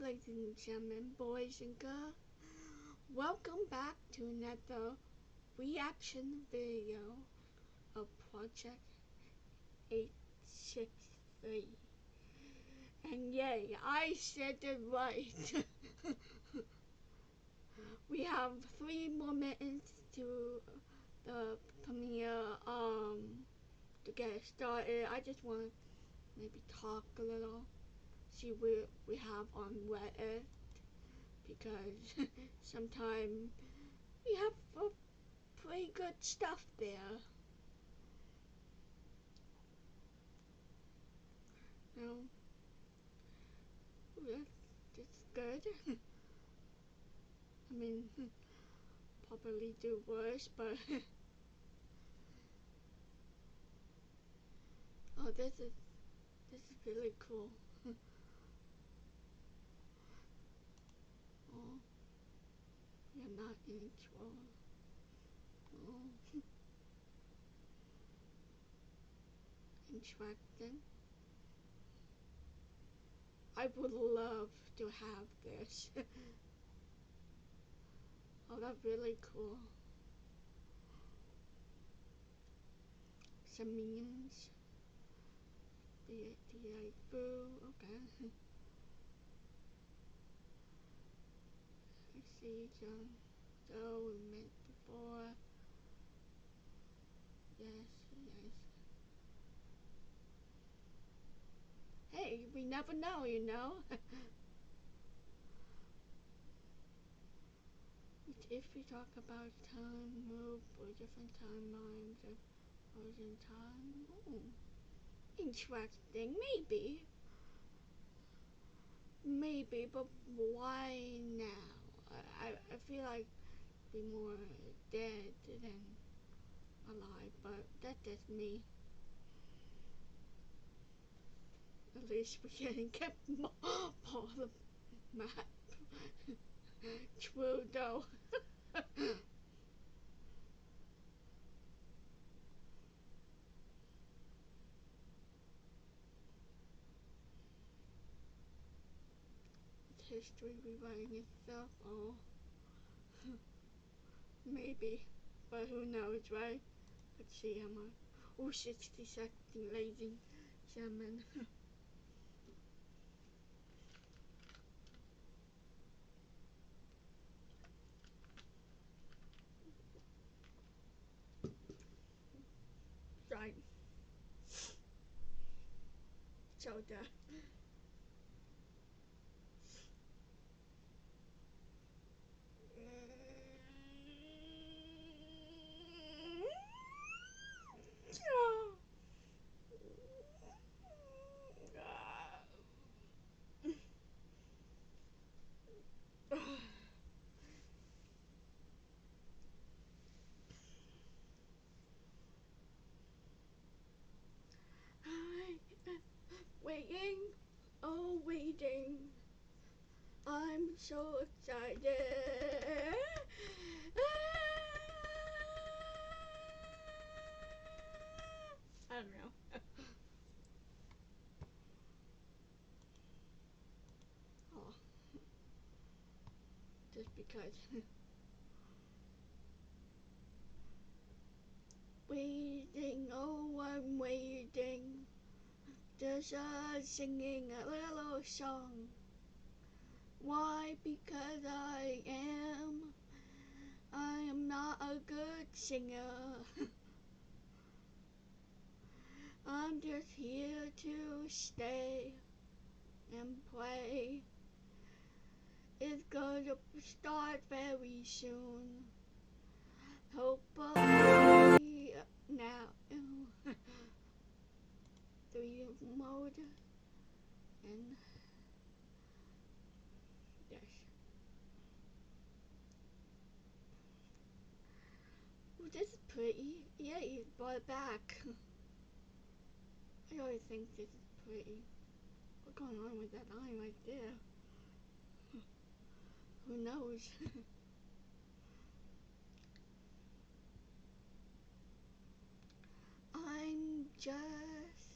ladies and gentlemen, boys and girls. Welcome back to another reaction video of Project 863. And yay, I said it right. We have 3 more minutes to the premiere to get started. I just want to maybe talk a little, see what we have on Reddit, because sometimes we have pretty good stuff there. No, that's good. I mean, probably do worse, but oh, this is really cool. Oh, you're not in trouble. Oh, interesting. I would love to have this. Oh, that's really cool. Some memes. The boo. Okay. I see John. So we met before. Yes, yes. Hey, we never know, you know. If we talk about time, move, or different timelines of frozen time, interesting. Maybe, but why now? I feel like be more dead than alive, but that's just me. At least we're getting kept part of the map. True though. History rewriting itself. Oh, maybe, but who knows, right? Let's see how much. Oh, 60 seconds, ladies and gentlemen. Right. So the waiting, oh waiting. I'm so excited. I don't know. Oh, just because. Waiting, oh I'm waiting. Just singing a little song. Why? Because I am not a good singer. I'm just here to stay and play. It's gonna start very soon. Hopefully now. 3 mode and yes. Ooh, this is pretty. Yeah, you brought it back. I always think this is pretty. What's going on with that line right there? Who knows? I'm just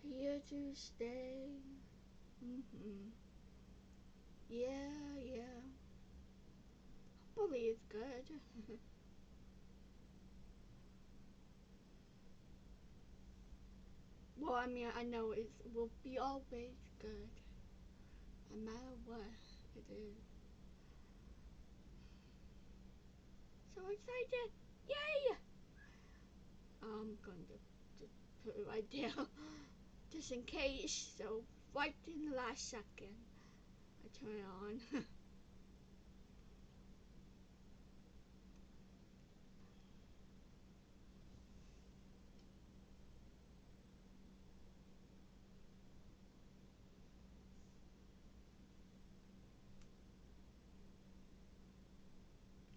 here to stay Mhm. Yeah, yeah. Hopefully it's good. Well, I mean, I know it will be always good, no matter what it is. So excited! Yay! I'm going to just put it right there, just in case. So right in the last second, I turn it on.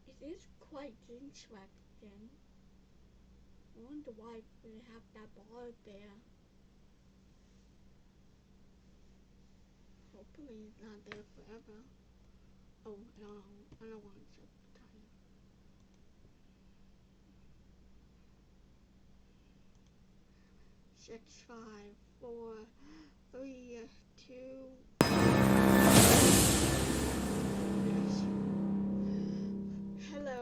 It is quite interesting. I wonder why they have that bar there. Hopefully it's not there forever. Oh, I don't want to subtitle. 6, 5, 4, 3, 2. Yes. Hello.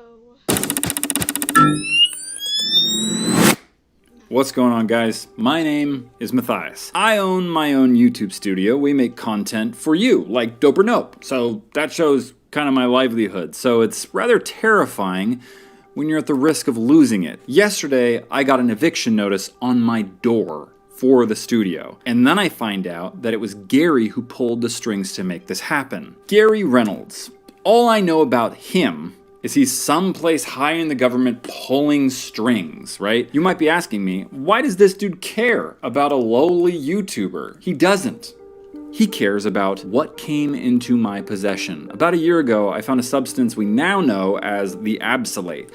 What's going on, guys? My name is Matthias. I own my own YouTube studio. We make content for you, like Dope or Nope. So that shows kind of my livelihood. So it's rather terrifying when you're at the risk of losing it. Yesterday, I got an eviction notice on my door for the studio. And then I find out that it was Gary who pulled the strings to make this happen. Gary Reynolds. All I know about him is he's someplace high in the government pulling strings, right? You might be asking me, why does this dude care about a lowly YouTuber? He doesn't. He cares about what came into my possession. About a year ago, I found a substance we now know as the Absolate.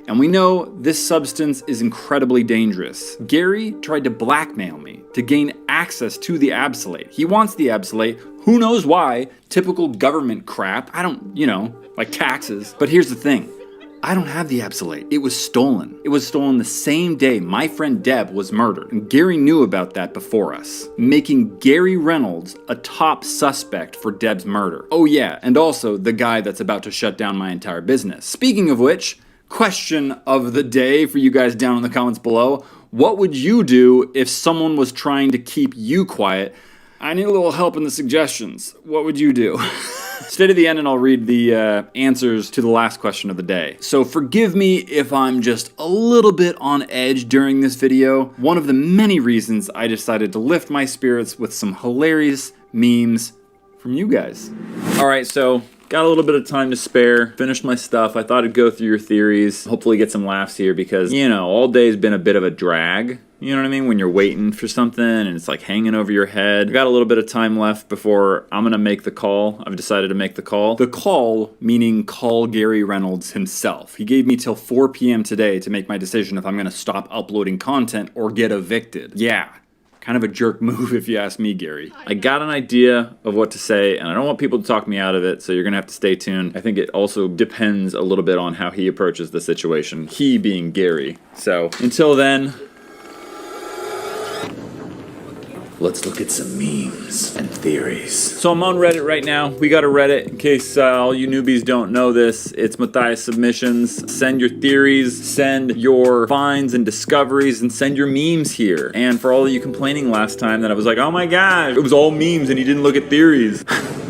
And we know this substance is incredibly dangerous. Gary tried to blackmail me to gain access to the Absolate. He wants the Absolate, who knows why, typical government crap. I don't, like taxes. But here's the thing. I don't have the Absolate. It was stolen. It was stolen the same day my friend Deb was murdered. And Gary knew about that before us, making Gary Reynolds a top suspect for Deb's murder. Oh yeah, and also the guy that's about to shut down my entire business. Speaking of which, question of the day for you guys down in the comments below. What would you do if someone was trying to keep you quiet? I need a little help in the suggestions. What would you do? Stay to the end and I'll read the answers to the last question of the day. So forgive me if I'm just a little bit on edge during this video. One of the many reasons I decided to lift my spirits with some hilarious memes from you guys. All right, so got a little bit of time to spare. Finished my stuff. I thought I'd go through your theories. Hopefully get some laughs here because, all day's been a bit of a drag. You know what I mean? When you're waiting for something and it's like hanging over your head. Got a little bit of time left before I'm gonna make the call. I've decided to make the call. The call, meaning call Gary Reynolds himself. He gave me till 4 p.m. today to make my decision if I'm gonna stop uploading content or get evicted. Yeah. Kind of a jerk move if you ask me, Gary. I got an idea of what to say, and I don't want people to talk me out of it, so you're gonna have to stay tuned. I think it also depends a little bit on how he approaches the situation, he being Gary. So, until then, let's look at some memes and theories. So I'm on Reddit right now. We got a Reddit, in case all you newbies don't know this. It's Matthias Submissions. Send your theories, send your finds and discoveries, and send your memes here. And for all of you complaining last time that I was like, oh my gosh, it was all memes and you didn't look at theories.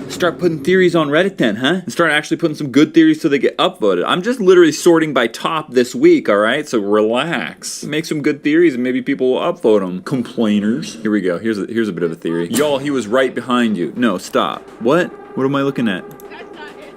Start putting theories on Reddit then, huh? And start actually putting some good theories so they get upvoted. I'm just literally sorting by top this week, all right? So relax. Make some good theories and maybe people will upvote them. Complainers. Here we go. Here's a bit of a theory. Y'all, he was right behind you. No, stop. What? What am I looking at? That's not it.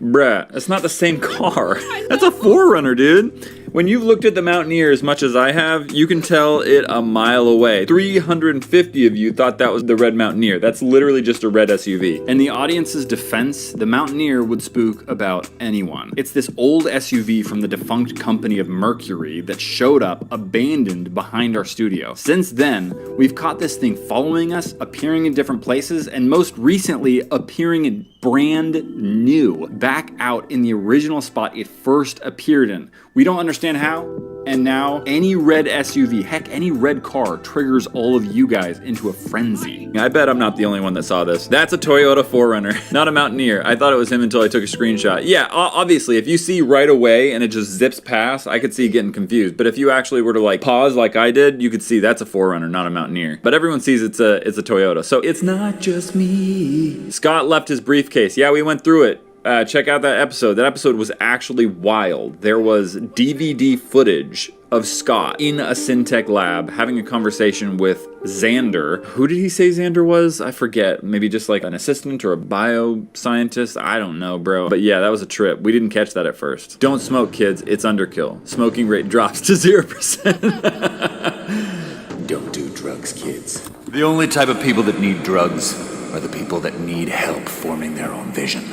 Bruh, that's not the same car. That's a 4Runner, dude. When you've looked at the Mountaineer as much as I have, you can tell it a mile away. 350 of you thought that was the red Mountaineer. That's literally just a red SUV. In the audience's defense, the Mountaineer would spook about anyone. It's this old SUV from the defunct company of Mercury that showed up abandoned behind our studio. Since then, we've caught this thing following us, appearing in different places, and most recently appearing in brand new, back out in the original spot it first appeared in. We don't understand how, And now any red SUV, heck, any red car triggers all of you guys into a frenzy. I bet I'm not the only one that saw this. That's a Toyota 4Runner, not a Mountaineer. I thought it was him until I took a screenshot. Yeah, obviously, if you see right away and it just zips past, I could see you getting confused. But if you actually were to like pause like I did, you could see that's a 4Runner, not a Mountaineer. But everyone sees it's a Toyota, so it's not just me. Scott left his briefcase. Yeah, we went through it. Check out that episode. That episode was actually wild. There was DVD footage of Scott in a Syntec lab having a conversation with Xander. Who did he say Xander was? I forget. Maybe just like an assistant or a bioscientist. I don't know, bro. But yeah, that was a trip. We didn't catch that at first. Don't smoke, kids. It's underkill. Smoking rate drops to 0%. Don't do drugs, kids. The only type of people that need drugs are the people that need help forming their own vision.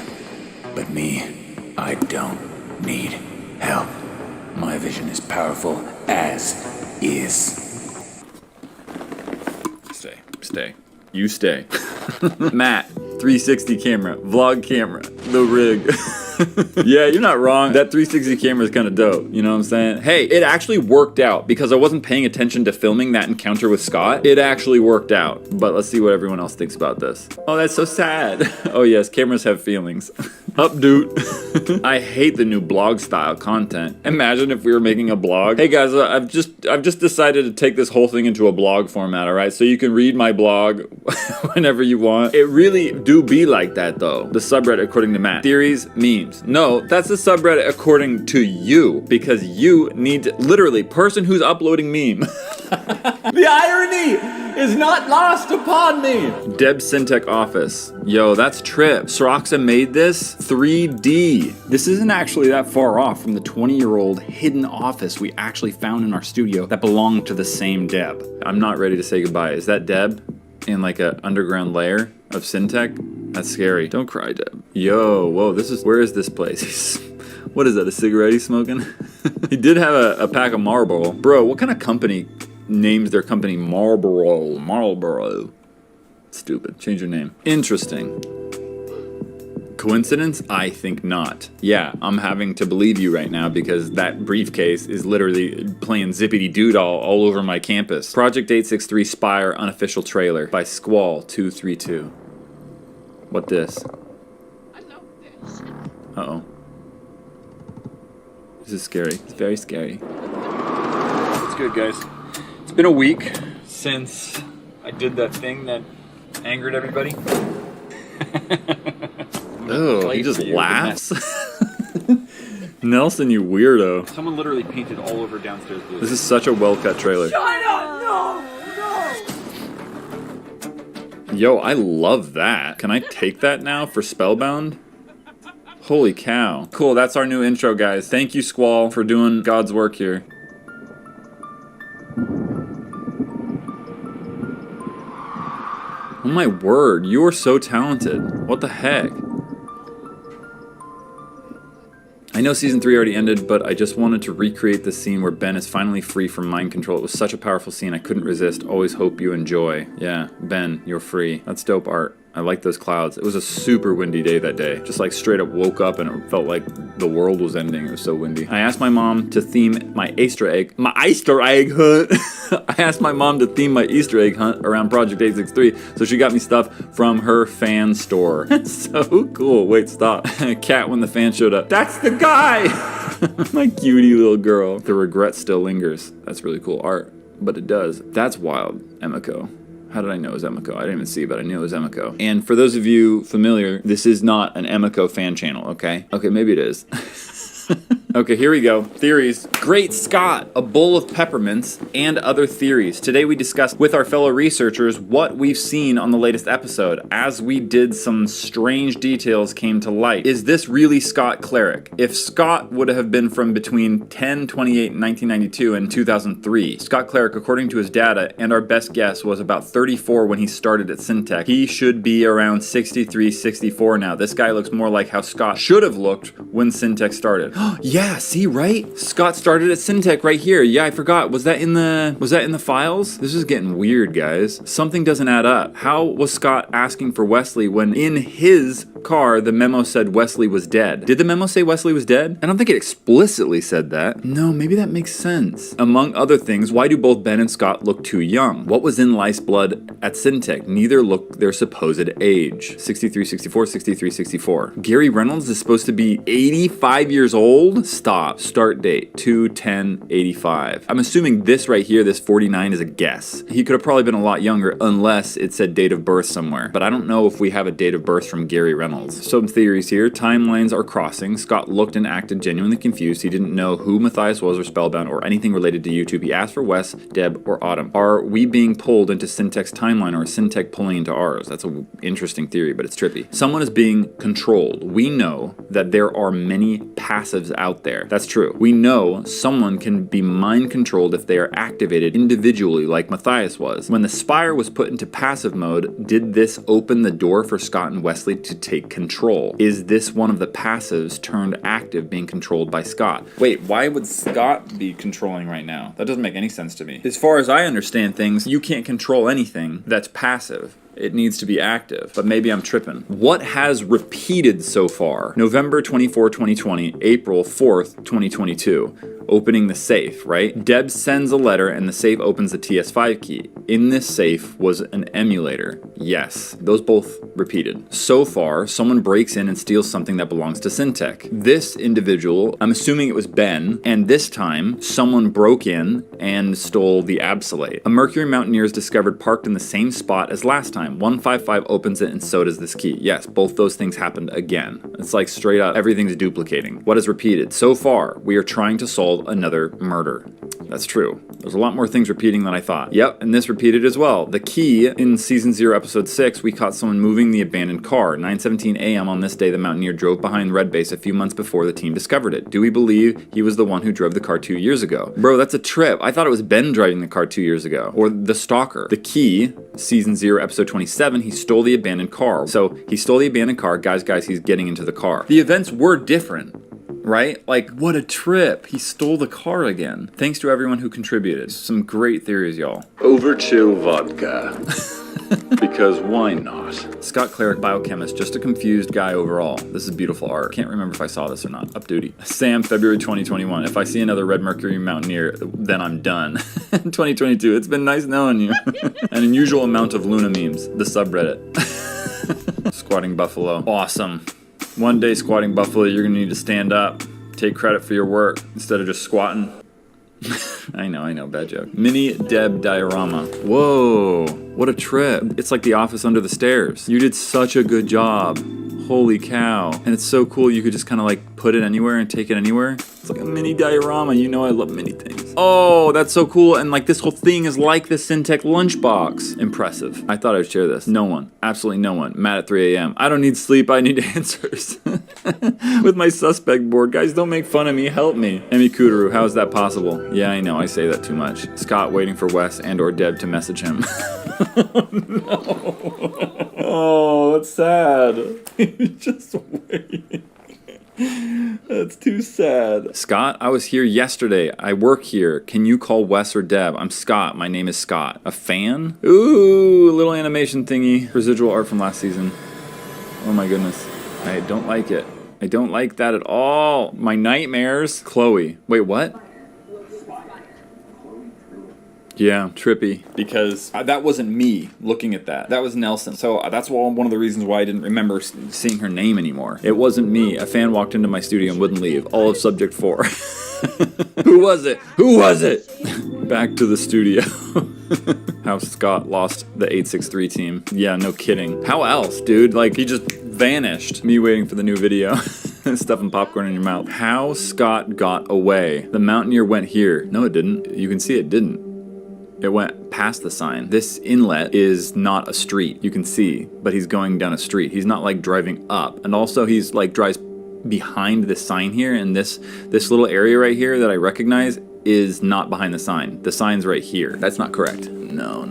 But me, I don't need help. My vision is powerful as is. Stay. You stay. Matt, 360 camera, vlog camera, the rig. Yeah, you're not wrong. That 360 camera is kind of dope. You know what I'm saying? Hey, it actually worked out because I wasn't paying attention to filming that encounter with Scott. It actually worked out. But let's see what everyone else thinks about this. Oh, that's so sad. Oh yes, cameras have feelings. Up, dude. I hate the new blog style content. Imagine if we were making a blog. Hey guys, I've just decided to take this whole thing into a blog format, all right? So you can read my blog whenever you want. It really do be like that though. The subreddit according to Matt. Theories, memes. No, that's the subreddit according to you because you need to, literally, person who's uploading meme. The irony is not lost upon me. Deb Syntec office. Yo, that's trip. Soroxa made this 3D. This isn't actually that far off from the 20-year-old hidden office we actually found in our studio that belonged to the same Deb. I'm not ready to say goodbye. Is that Deb in like a underground layer of Syntec? That's scary. Don't cry, Deb. Yo, whoa, where is this place? What is that, a cigarette he's smoking? He did have a pack of Marlboro. Bro, what kind of company names their company Marlboro? Marlboro. Stupid. Change your name. Interesting. Coincidence? I think not. Yeah, I'm having to believe you right now because that briefcase is literally playing Zippity Doo all over my campus. Project 863 Spire unofficial trailer by Squall232. What this? I love this. Uh-oh. This is scary. It's very scary. It's good, guys. It's been a week since I did that thing that angered everybody. Oh, he just laughs? Nelson, you weirdo. Someone literally painted all over downstairs blue. This is such a well-cut trailer. Shut up! No! Yo, I love that. Can I take that now for Spellbound? Holy cow. Cool, that's our new intro, guys. Thank you, Squall, for doing God's work here. Oh my word, you are so talented. What the heck? I know season 3 already ended, but I just wanted to recreate the scene where Ben is finally free from mind control. It was such a powerful scene, I couldn't resist. Always hope you enjoy. Yeah, Ben, you're free. That's dope art. I like those clouds. It was a super windy day that day. Just like straight up woke up and it felt like the world was ending. It was so windy. I asked my mom to theme my Easter egg hunt. I asked my mom to theme my Easter egg hunt around Project 863, so she got me stuff from her fan store. So cool. Wait, stop. Cat when the fan showed up. That's the guy! My cutie little girl. The regret still lingers. That's really cool art, but it does. That's wild, Emiko. How did I know it was Emiko? I didn't even see, but I knew it was Emiko. And for those of you familiar, this is not an Emiko fan channel, okay? Okay, maybe it is. Okay, here we go. Theories. Great Scott! A bowl of peppermints and other theories. Today we discussed with our fellow researchers what we've seen on the latest episode. As we did, some strange details came to light. Is this really Scott Cleric? If Scott would have been from between 10/28, 1992 and 2003, Scott Cleric, according to his data, and our best guess, was about 34 when he started at Syntec. He should be around 63, 64 now. This guy looks more like how Scott should have looked when Syntec started. Yeah! Yeah, see, right? Scott started at Syntech right here. Yeah, I forgot. Was that in the files? This is getting weird, guys. Something doesn't add up. How was Scott asking for Wesley when in his car the memo said Wesley was dead? Did the memo say Wesley was dead? I don't think it explicitly said that. No, maybe that makes sense. Among other things, why do both Ben and Scott look too young? What was in Lice's blood at Syntech? Neither look their supposed age. 63, 64, 63, 64. Gary Reynolds is supposed to be 85 years old? Stop. Start date 2/10/85. I'm assuming this right here, this 49, is a guess. He could have probably been a lot younger unless it said date of birth somewhere. But I don't know if we have a date of birth from Gary Reynolds. Some theories here. Timelines are crossing. Scott looked and acted genuinely confused. He didn't know who Matthias was or Spellbound or anything related to YouTube. He asked for Wes, Deb, or Autumn. Are we being pulled into Syntech's timeline or is Syntech pulling into ours? That's an interesting theory, but it's trippy. Someone is being controlled. We know that there are many passives out there. That's true. We know someone can be mind controlled if they are activated individually like Matthias was. When the Spire was put into passive mode, did this open the door for Scott and Wesley to take control? Is this one of the passives turned active being controlled by Scott? Wait, why would Scott be controlling right now? That doesn't make any sense to me. As far as I understand things, you can't control anything that's passive. It needs to be active, but maybe I'm tripping. What has repeated so far? November 24, 2020, April 4th, 2022. Opening the safe, right? Deb sends a letter and the safe opens the TS5 key. In this safe was an emulator. Yes, those both repeated. So far, someone breaks in and steals something that belongs to Syntech. This individual, I'm assuming it was Ben, and this time, someone broke in and stole the Absolate. A Mercury Mountaineer is discovered parked in the same spot as last time. 155 opens it and so does this key. Yes, both those things happened again. It's like straight up, everything's duplicating. What is repeated? So far, we are trying to solve another murder. That's true. There's a lot more things repeating than I thought. Yep, and this repeated as well. The key in Season 0, Episode 6, we caught someone moving the abandoned car. 9:17 a.m. on this day, the Mountaineer drove behind Red Base a few months before the team discovered it. Do we believe he was the one who drove the car 2 years ago? Bro, that's a trip. I thought it was Ben driving the car 2 years ago. Or the stalker. The key, Season 0, Episode 27, he stole the abandoned car. So he stole the abandoned car. Guys, he's getting into the car. The events were different. Right? Like, what a trip. He stole the car again. Thanks to everyone who contributed. Some great theories, y'all. Overchill vodka. Because why not? Scott Cleric, biochemist, just a confused guy overall. This is beautiful art. Can't remember if I saw this or not. Up duty. Sam, February 2021. If I see another Red Mercury Mountaineer, then I'm done. 2022. It's been nice knowing you. An unusual amount of Luna memes. The subreddit. Squatting Buffalo. Awesome. One day, Squatting Buffalo, you're gonna need to stand up. Take credit for your work instead of just squatting. I know, bad joke. Mini Deb diorama. Whoa, what a trip. It's like The Office Under the Stairs. You did such a good job. Holy cow. And it's so cool you could just kind of like put it anywhere and take it anywhere. It's like a mini diorama. You know I love mini things. Oh, that's so cool. And like this whole thing is like the Syntech lunchbox. Impressive. I thought I would share this. No one. Absolutely no one. Mad at 3 a.m. I don't need sleep. I need answers. With my suspect board. Guys, don't make fun of me. Help me. Emmy Kuduru, how is that possible? Yeah, I know. I say that too much. Scott waiting for Wes and or Deb to message him. Oh, no. Oh, that's sad. Just wait. That's too sad. Scott, I was here yesterday. I work here. Can you call Wes or Deb? I'm Scott. My name is Scott. A fan? Ooh, little animation thingy. Residual art from last season. Oh my goodness. I don't like it. I don't like that at all. My nightmares. Chloe. Wait, what? Yeah, trippy, because that wasn't me looking at that. That was Nelson. So that's one of the reasons why I didn't remember seeing her name anymore. It wasn't me. A fan walked into my studio and wouldn't leave. All of Subject 4. Who was it? Who was it? Back to the studio. How Scott lost the 863 team. Yeah, no kidding. How else, dude? Like, he just vanished. Me waiting for the new video. Stuffing popcorn in your mouth. How Scott got away. The Mountaineer went here. No, it didn't. You can see it didn't. It went past the sign. This inlet is not a street, you can see, but he's going down a street. He's not like driving up. And also he's like drives behind this sign here, and this little area right here that I recognize is not behind the sign. The sign's right here. That's not correct. No.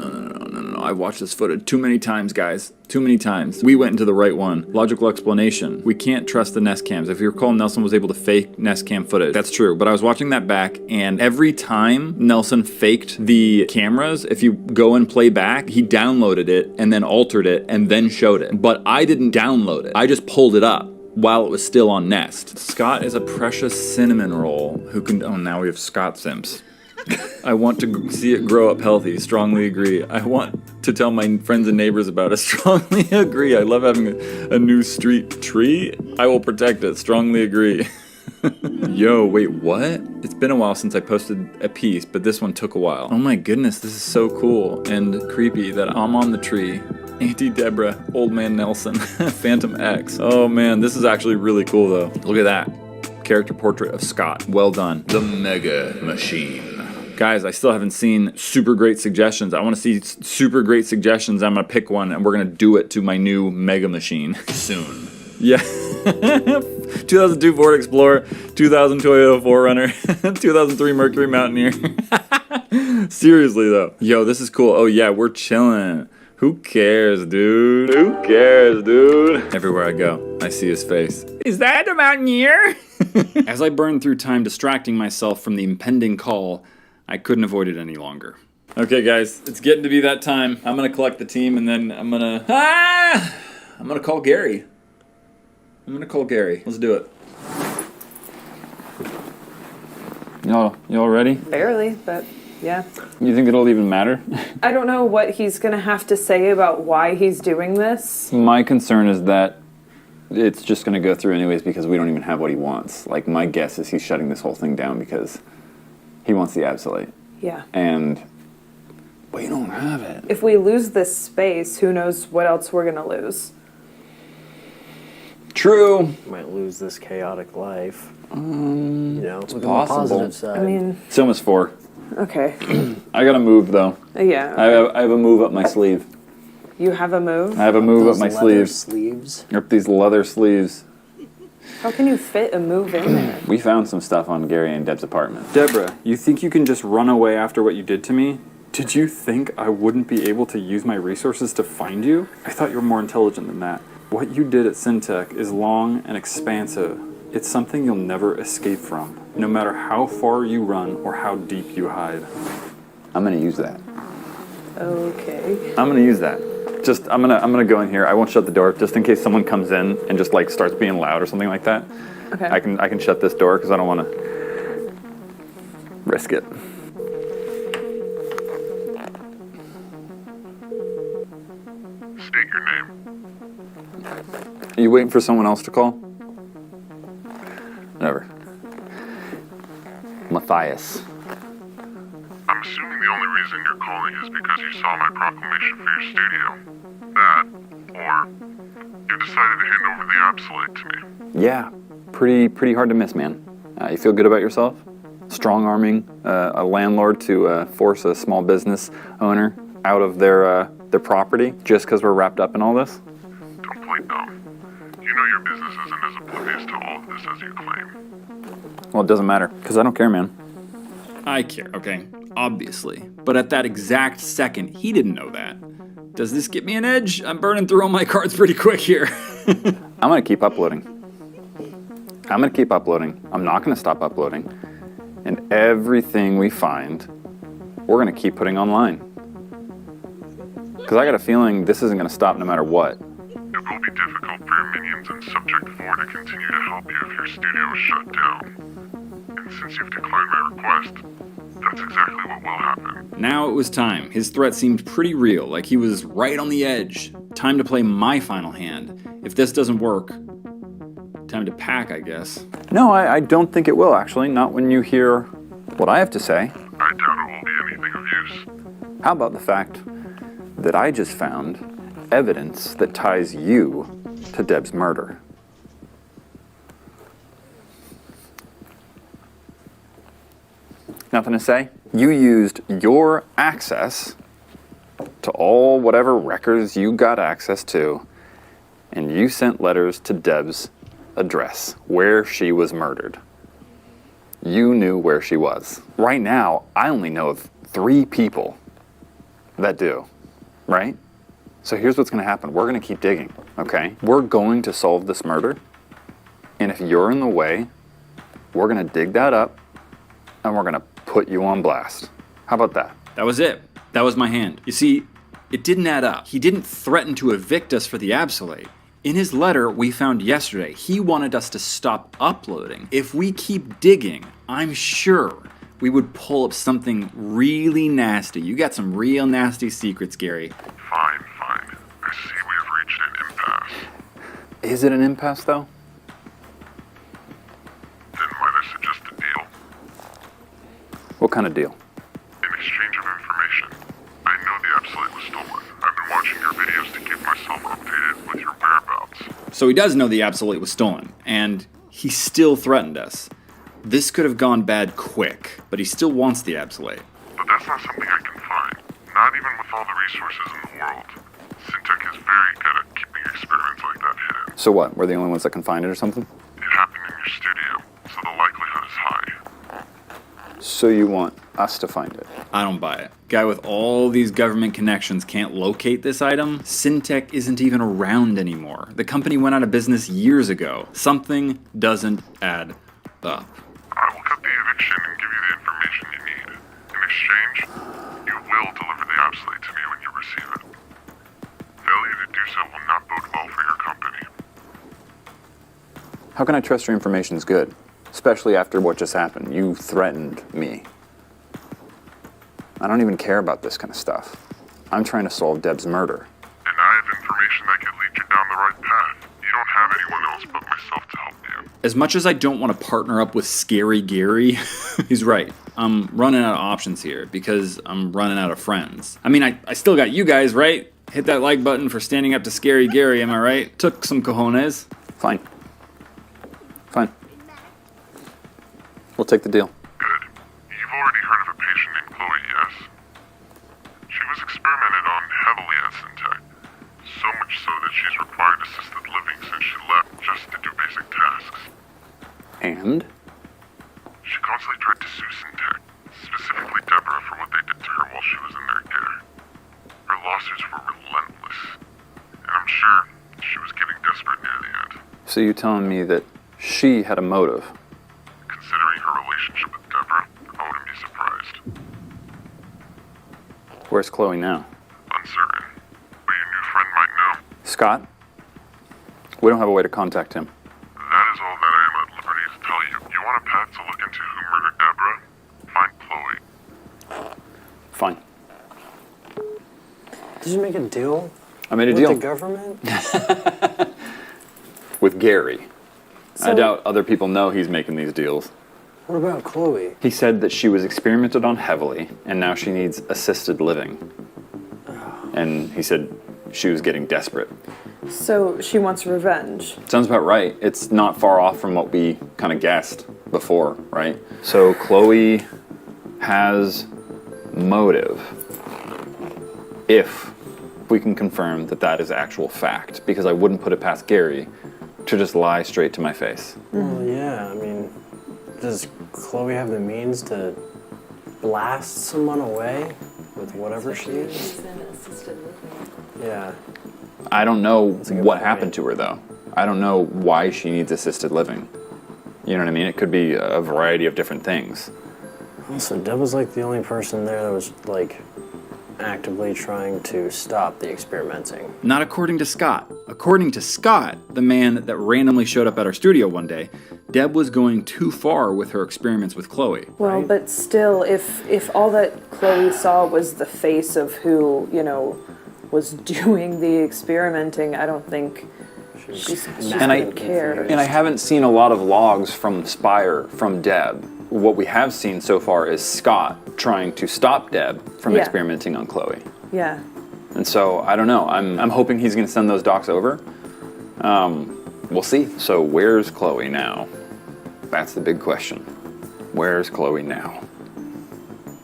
I've watched this footage too many times, guys. Too many times. We went into the right one. Logical explanation. We can't trust the Nest cams. If you recall, Nelson was able to fake Nest cam footage. That's true. But I was watching that back, and every time Nelson faked the cameras, if you go and play back, he downloaded it and then altered it and then showed it. But I didn't download it. I just pulled it up while it was still on Nest. Scott is a precious cinnamon roll who can... Oh, now we have Scott Simps. I want to see it grow up healthy. Strongly agree. I want to tell my friends and neighbors about it. Strongly agree. I love having a new street tree. I will protect it. Strongly agree. Yo, wait, what? It's been a while since I posted a piece, but this one took a while. Oh my goodness, this is so cool and creepy that I'm on the tree. Auntie Deborah, Old Man Nelson, Phantom X. Oh man, this is actually really cool though. Look at that. Character portrait of Scott. Well done. The Mega Machine. Guys, I still haven't seen super great suggestions. I want to see super great suggestions. I'm going to pick one and we're going to do it to my new Mega Machine. Soon. Yeah. 2002 Ford Explorer, 2000 Toyota 4Runner, 2003 Mercury Mountaineer. Seriously though. Yo, this is cool. Oh yeah, we're chilling. Who cares, dude? Who cares, dude? Everywhere I go, I see his face. Is that a Mountaineer? As I burned through time distracting myself from the impending call, I couldn't avoid it any longer. Okay, guys, it's getting to be that time. I'm gonna collect the team, and then I'm gonna call Gary. Let's do it. Y'all ready? Barely, but yeah. You think it'll even matter? I don't know what he's going to have to say about why he's doing this. My concern is that it's just going to go through anyways because we don't even have what he wants. Like, my guess is he's shutting this whole thing down because he wants the Absolute. Yeah. And we don't have it. If we lose this space, who knows what else we're going to lose. True. Might lose this chaotic life. You know, look at the possible. positive side. I mean, Soma's 4. okay. I got to move, though. Yeah. I have a move up my sleeve. You have a move? I have a move Those up my leather sleeves. sleeves. Up these leather sleeves. How can you fit a move in there? We found some stuff on Gary and Deb's apartment. Deborah, you think you can just run away after what you did to me? Did you think I wouldn't be able to use my resources to find you? I thought you were more intelligent than that. What you did at Syntech is long and expansive. It's something you'll never escape from, no matter how far you run or how deep you hide. I'm going to use that. Okay. I'm going to use that. Just, I'm gonna go in here. I won't shut the door, just in case someone comes in and just like starts being loud or something like that. Okay. I can shut this door because I don't want to risk it. State your name. Are you waiting for someone else to call? Whatever. Matthias. I'm assuming the only reason you're calling is because you saw my proclamation for your studio. That, or you decided to hand over the Absolute to me. Yeah, pretty hard to miss, man. You feel good about yourself? Strong-arming a landlord to force a small business owner out of their property just because we're wrapped up in all this? Don't play dumb. You know your business isn't as oblivious to all of this as you claim. Well, it doesn't matter because I don't care, man. I care, okay? Obviously. But at that exact second, he didn't know that. Does this get me an edge? I'm burning through all my cards pretty quick here. I'm gonna keep uploading. I'm not gonna stop uploading. And everything we find, we're gonna keep putting online. Because I got a feeling this isn't gonna stop no matter what. It will be difficult for your minions in Subject 4 to continue to help you if your studio is shut down. And since you've declined my request, that's exactly what will happen. Now it was time. His threat seemed pretty real, like he was right on the edge. Time to play my final hand. If this doesn't work, time to pack, I guess. No, I don't think it will, actually. Not when you hear what I have to say. I doubt it will be anything of use. How about the fact that I just found evidence that ties you to Deb's murder? Nothing to say? You used your access to all whatever records you got access to, and you sent letters to Deb's address, where she was murdered. You knew where she was. Right now, I only know of 3 people that do. right? So here's what's going to happen. We're going to keep digging, okay? We're going to solve this murder. And if you're in the way, we're going to dig that up and we're going to put you on blast. How about that? That was it. That was my hand. You see, it didn't add up. He didn't threaten to evict us for the Absolate. In his letter we found yesterday, he wanted us to stop uploading. If we keep digging, I'm sure we would pull up something really nasty. You got some real nasty secrets, Gary. Fine. I see we have reached an impasse. Is it an impasse, though? Then might I suggest a deal? What kind of deal? In exchange of information. I know the Absolute was stolen. I've been watching your videos to keep myself updated with your whereabouts. So he does know the Absolute was stolen, and he still threatened us. This could have gone bad quick, but he still wants the Absolute. But that's not something I can find. Not even with all the resources in the world. Syntech is very good at keeping experiments like that hidden. So what? We're the only ones that can find it or something? It happened in your studio, so the likelihood is high. So you want us to find it? I don't buy it. Guy with all these government connections can't locate this item. Syntech isn't even around anymore. The company went out of business years ago. Something doesn't add up. I will cut the eviction and give you the information you need. In exchange, you will deliver the Absolute to me when you receive it. Failure to do so will not bode well for your company. How can I trust your information's good? Especially after what just happened. You threatened me. I don't even care about this kind of stuff. I'm trying to solve Deb's murder. And I have information that could lead you down the right path. You don't have anyone else but myself to help you. As much as I don't want to partner up with Scary Gary, he's right. I'm running out of options here because I'm running out of friends. I mean, I still got you guys, right? Hit that like button for standing up to Scary Gary, am I right? Took some cojones. Fine. We'll take the deal. Good. You've already heard of a patient named Chloe, yes? She was experimented on heavily at Syntech. So much so that she's required assisted living since she left just to do basic tasks. And? She constantly tried to sue Syntech, specifically Deborah for what they did to her while she was in their care. Her lawsuits were relentless, and I'm sure she was getting desperate near the end. So you're telling me that she had a motive? Considering her relationship with Deborah, I wouldn't be surprised. Where's Chloe now? Uncertain, but your new friend might know. Scott? We don't have a way to contact him. That is all that I am at liberty to tell you. You want a path to look into who murdered Deborah? Find Chloe. Fine. Did you make a deal I made a with deal the government? with Gary. I So- doubt other people know he's making these deals. What about Chloe? He said that she was experimented on heavily, and now she needs assisted living. And he said she was getting desperate. So she wants revenge. Sounds about right. It's not far off from what we kind of guessed before, right? So Chloe has motive. If we can confirm that that is actual fact, because I wouldn't put it past Gary to just lie straight to my face. Well, yeah, I mean, does Chloe have the means to blast someone away with whatever she is? Yeah. I don't know a good what point. happened to her, though. I don't know why she needs assisted living. You know what I mean? It could be a variety of different things. Also, Deb was like the only person there that was like actively trying to stop the experimenting. Not according to Scott. According to Scott, the man that randomly showed up at our studio one day, Deb was going too far with her experiments with Chloe. Well, but still, if all that Chloe saw was the face of who, was doing the experimenting, I don't think she's And I- gonna care. And I haven't seen a lot of logs from Spire from Deb. What we have seen so far is Scott trying to stop Deb from Yeah. experimenting on Chloe. Yeah. And so, I don't know. I'm hoping he's going to send those docs over. We'll see. So, where's Chloe now? That's the big question. Where's Chloe now?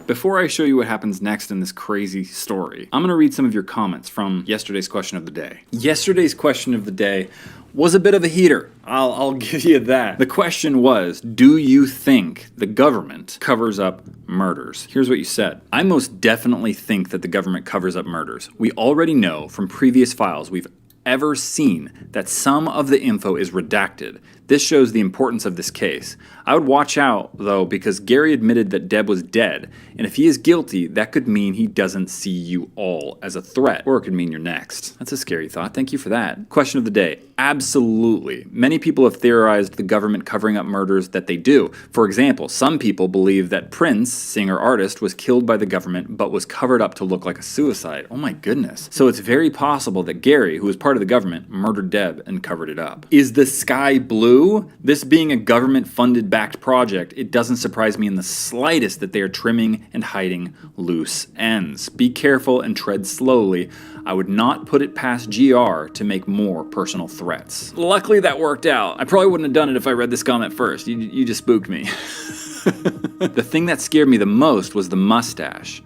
Before I show you what happens next in this crazy story, I'm going to read some of your comments from yesterday's question of the day. Yesterday's question of the day was a bit of a heater. I'll give you that. The question was, do you think the government covers up murders? Here's what you said. I most definitely think that the government covers up murders. We already know from previous files we've ever seen that some of the info is redacted. This shows the importance of this case. I would watch out, though, because Gary admitted that Deb was dead, and if he is guilty, that could mean he doesn't see you all as a threat, or it could mean you're next. That's a scary thought. Thank you for that. Question of the day. Absolutely. Many people have theorized the government covering up murders that they do. For example, some people believe that Prince, singer-artist, was killed by the government but was covered up to look like a suicide. Oh my goodness. So it's very possible that Gary, who was part of the government, murdered Deb and covered it up. Is the sky blue? This being a government-funded backed project, it doesn't surprise me in the slightest that they are trimming and hiding loose ends. Be careful and tread slowly. I would not put it past GR to make more personal threats. Luckily that worked out. I probably wouldn't have done it if I read this comment first. You just spooked me. The thing that scared me the most was the mustache.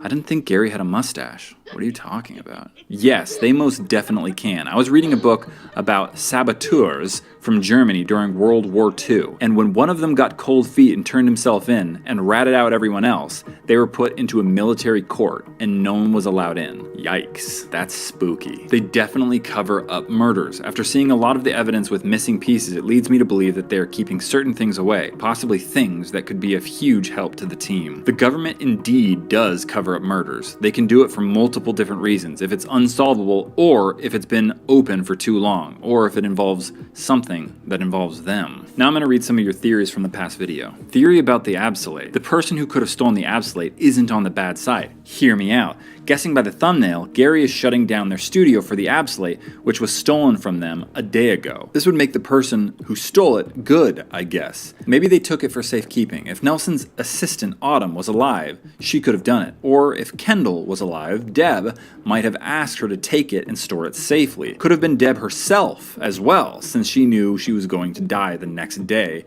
I didn't think Gary had a mustache. What are you talking about? Yes, they most definitely can. I was reading a book about saboteurs from Germany during World War II, and when one of them got cold feet and turned himself in and ratted out everyone else, they were put into a military court and no one was allowed in. Yikes, that's spooky. They definitely cover up murders. After seeing a lot of the evidence with missing pieces, it leads me to believe that they are keeping certain things away, possibly things that could be of huge help to the team. The government indeed does cover up murders. They can do it for multiple different reasons, if it's unsolvable, or if it's been open for too long, or if it involves something that involves them. Now I'm going to read some of your theories from the past video. Theory about the Absolate. The person who could have stolen the Absolate isn't on the bad side. Hear me out. Guessing by the thumbnail, Gary is shutting down their studio for the Absolate, which was stolen from them a day ago. This would make the person who stole it good, I guess. Maybe they took it for safekeeping. If Nelson's assistant, Autumn, was alive, she could have done it. Or if Kendall was alive, Deb might have asked her to take it and store it safely. Could have been Deb herself as well, since she knew she was going to die the next day,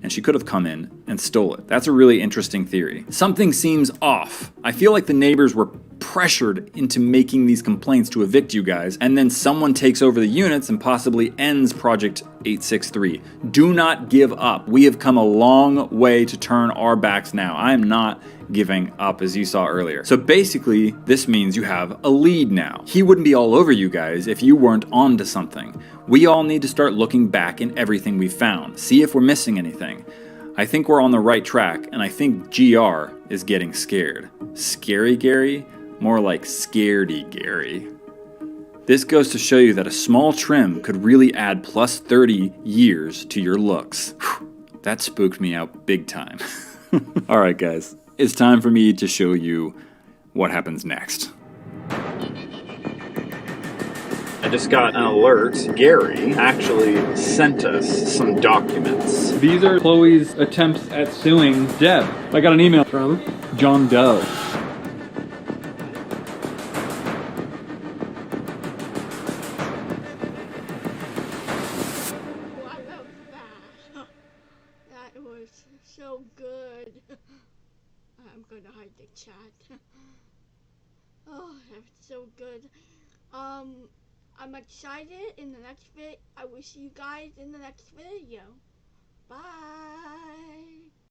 and she could have come in and stole it. That's a really interesting theory. Something seems off. I feel like the neighbors were pressured into making these complaints to evict you guys, and then someone takes over the units and possibly ends Project 863. Do not give up. We have come a long way to turn our backs now. I am not giving up, as you saw earlier. So basically, this means you have a lead now. He wouldn't be all over you guys if you weren't onto something. We all need to start looking back in everything we've found, see if we're missing anything. I think we're on the right track, and I think GR is getting scared. Scary Gary? More like scaredy Gary. This goes to show you that a small trim could really add plus 30 years to your looks. Whew, that spooked me out big time. Alright guys, it's time for me to show you what happens next. I just got an alert. Gary actually sent us some documents. These are Chloe's attempts at suing Deb. I got an email from John Doe. I love that. That was so good. I'm gonna hide the chat. Oh, that's so good. I'm excited in the next video. I will see you guys in the next video.